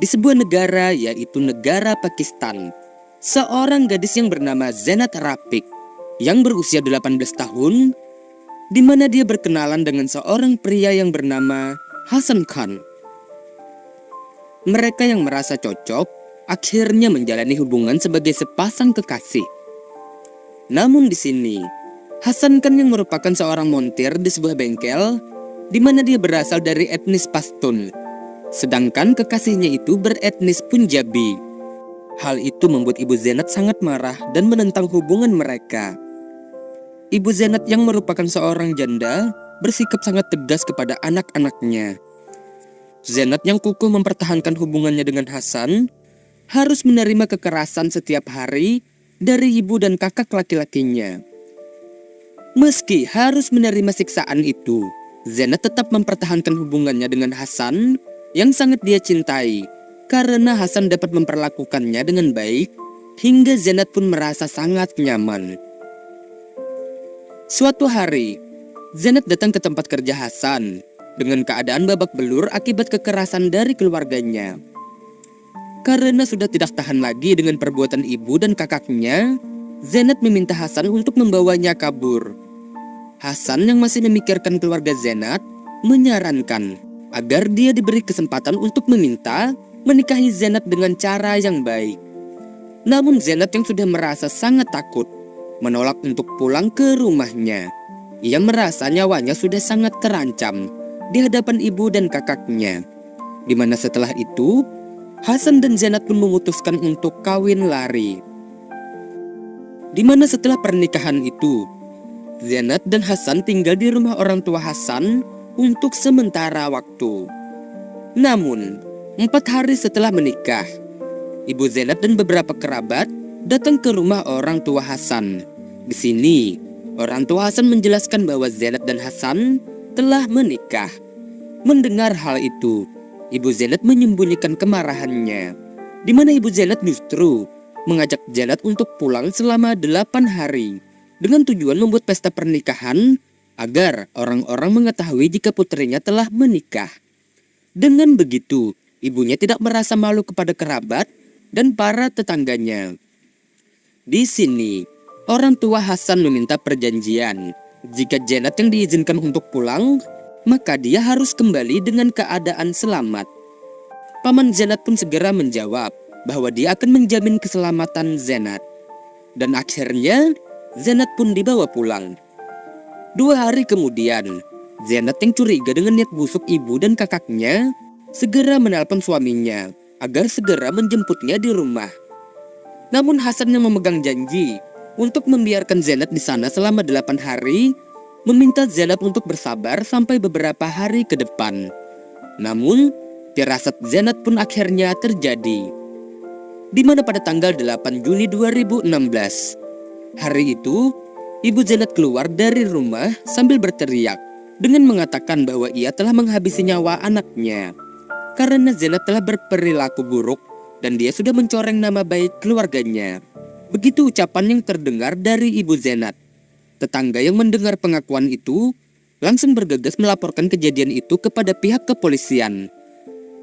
di sebuah negara, yaitu negara Pakistan. Seorang gadis yang bernama Zenat Rafiq yang berusia 18 tahun, di mana dia berkenalan dengan seorang pria yang bernama Hasan Khan. Mereka yang merasa cocok akhirnya menjalani hubungan sebagai sepasang kekasih. Namun di sini, Hasan Khan yang merupakan seorang montir di sebuah bengkel, di mana dia berasal dari etnis Pashtun, sedangkan kekasihnya itu beretnis Punjabi. Hal itu membuat Ibu Zenat sangat marah dan menentang hubungan mereka. Ibu Zenat yang merupakan seorang janda bersikap sangat tegas kepada anak-anaknya. Zenat yang kukuh mempertahankan hubungannya dengan Hasan harus menerima kekerasan setiap hari dari ibu dan kakak laki-lakinya. Meski harus menerima siksaan itu, Zenat tetap mempertahankan hubungannya dengan Hasan yang sangat dia cintai, karena Hasan dapat memperlakukannya dengan baik hingga Zenat pun merasa sangat nyaman. Suatu hari, Zenat datang ke tempat kerja Hasan dengan keadaan babak belur akibat kekerasan dari keluarganya. Karena sudah tidak tahan lagi dengan perbuatan ibu dan kakaknya, Zenat meminta Hasan untuk membawanya kabur. Hasan yang masih memikirkan keluarga Zenat menyarankan agar dia diberi kesempatan untuk menikahi Zenat dengan cara yang baik. Namun Zenat yang sudah merasa sangat takut menolak untuk pulang ke rumahnya. Ia merasa nyawanya sudah sangat terancam di hadapan ibu dan kakaknya. Di mana setelah itu, Hasan dan Zenat pun memutuskan untuk kawin lari. Di mana setelah pernikahan itu, Zenat dan Hasan tinggal di rumah orang tua Hasan untuk sementara waktu. Namun, 4 hari setelah menikah, Ibu Zenat dan beberapa kerabat datang ke rumah orang tua Hasan. Di sini, orang tua Hasan menjelaskan bahwa Zenat dan Hasan telah menikah. Mendengar hal itu, Ibu Zenat menyembunyikan kemarahannya, di mana Ibu Zenat justru mengajak Zenat untuk pulang selama 8 hari dengan tujuan membuat pesta pernikahan agar orang-orang mengetahui jika putrinya telah menikah. Dengan begitu, ibunya tidak merasa malu kepada kerabat dan para tetangganya. Di sini, orang tua Hasan meminta perjanjian. Jika Zenat yang diizinkan untuk pulang, maka dia harus kembali dengan keadaan selamat. Paman Zenat pun segera menjawab bahwa dia akan menjamin keselamatan Zenat. Dan akhirnya, Zenat pun dibawa pulang. 2 hari kemudian, Zenat yang curiga dengan niat busuk ibu dan kakaknya segera menelpon suaminya agar segera menjemputnya di rumah. Namun Hasan yang memegang janji untuk membiarkan Zenat di sana selama 8 hari, meminta Zenat untuk bersabar sampai beberapa hari ke depan. Namun, firasat Zenat pun akhirnya terjadi. Di mana pada tanggal 8 Juni 2016, hari itu, Ibu Zenat keluar dari rumah sambil berteriak dengan mengatakan bahwa ia telah menghabisi nyawa anaknya. Karena Zenat telah berperilaku buruk dan dia sudah mencoreng nama baik keluarganya. Begitu ucapan yang terdengar dari Ibu Zenat. Tetangga yang mendengar pengakuan itu langsung bergegas melaporkan kejadian itu kepada pihak kepolisian.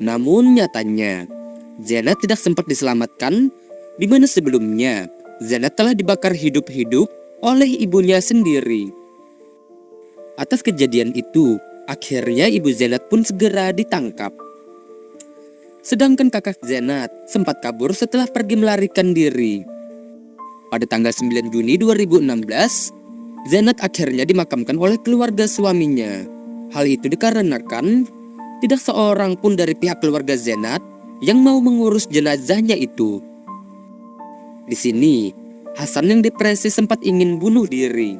Namun nyatanya, Zenat tidak sempat diselamatkan, di mana sebelumnya Zenat telah dibakar hidup-hidup oleh ibunya sendiri. Atas kejadian itu, akhirnya Ibu Zenat pun segera ditangkap. Sedangkan kakak Zenat sempat kabur setelah pergi melarikan diri. Pada tanggal 9 Juni 2016, Zenat akhirnya dimakamkan oleh keluarga suaminya. Hal itu dikarenakan tidak seorang pun dari pihak keluarga Zenat yang mau mengurus jenazahnya itu. Di sini, Hasan yang depresi sempat ingin bunuh diri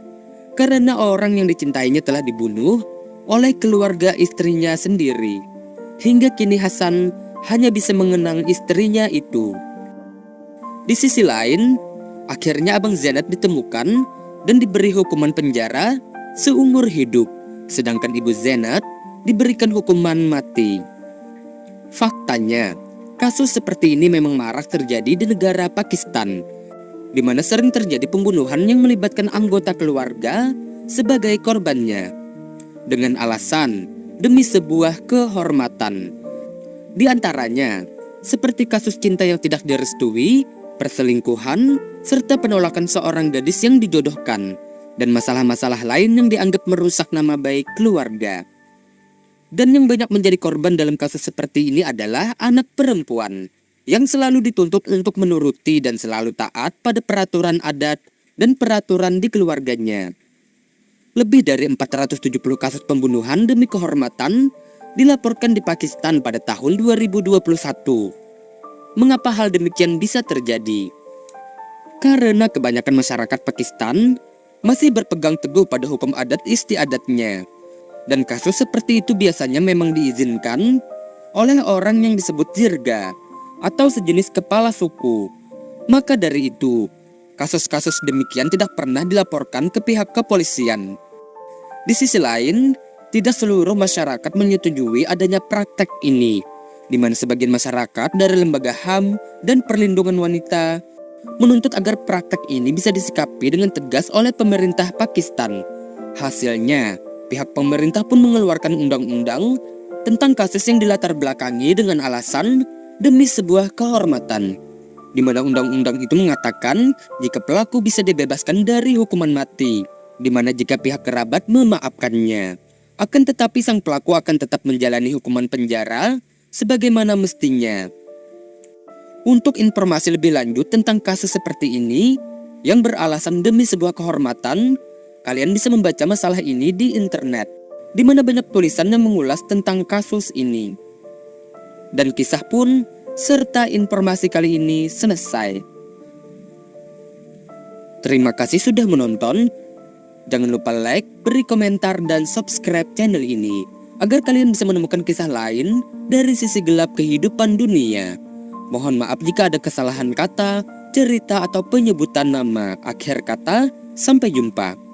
karena orang yang dicintainya telah dibunuh oleh keluarga istrinya sendiri. Hingga kini Hasan hanya bisa mengenang istrinya itu. Di sisi lain, akhirnya Abang Zenat ditemukan dan diberi hukuman penjara seumur hidup, sedangkan Ibu Zenat diberikan hukuman mati. Faktanya, kasus seperti ini memang marak terjadi di negara Pakistan, di mana sering terjadi pembunuhan yang melibatkan anggota keluarga sebagai korbannya, dengan alasan demi sebuah kehormatan. Di antaranya, seperti kasus cinta yang tidak direstui, perselingkuhan, serta penolakan seorang gadis yang dijodohkan, dan masalah-masalah lain yang dianggap merusak nama baik keluarga. Dan yang banyak menjadi korban dalam kasus seperti ini adalah anak perempuan yang selalu dituntut untuk menuruti dan selalu taat pada peraturan adat dan peraturan di keluarganya. Lebih dari 470 kasus pembunuhan demi kehormatan dilaporkan di Pakistan pada tahun 2021. Mengapa hal demikian bisa terjadi? Karena kebanyakan masyarakat Pakistan masih berpegang teguh pada hukum adat istiadatnya. Dan kasus seperti itu biasanya memang diizinkan oleh orang yang disebut jirga atau sejenis kepala suku. Maka dari itu, kasus-kasus demikian tidak pernah dilaporkan ke pihak kepolisian. Di sisi lain, tidak seluruh masyarakat menyetujui adanya praktek ini, di mana sebagian masyarakat dari lembaga HAM dan perlindungan wanita menuntut agar praktek ini bisa disikapi dengan tegas oleh pemerintah Pakistan. Hasilnya, pihak pemerintah pun mengeluarkan undang-undang tentang kasus yang dilatar belakangi dengan alasan demi sebuah kehormatan, di mana undang-undang itu mengatakan jika pelaku bisa dibebaskan dari hukuman mati, di mana jika pihak kerabat memaafkannya. Akan tetapi sang pelaku akan tetap menjalani hukuman penjara sebagaimana mestinya. Untuk informasi lebih lanjut tentang kasus seperti ini yang beralasan demi sebuah kehormatan, kalian bisa membaca masalah ini di internet, di mana banyak tulisan yang mengulas tentang kasus ini. Dan kisah pun serta informasi kali ini selesai. Terima kasih sudah menonton. Jangan lupa like, beri komentar, dan subscribe channel ini agar kalian bisa menemukan kisah lain dari sisi gelap kehidupan dunia. Mohon maaf jika ada kesalahan kata, cerita, atau penyebutan nama. Akhir kata, sampai jumpa.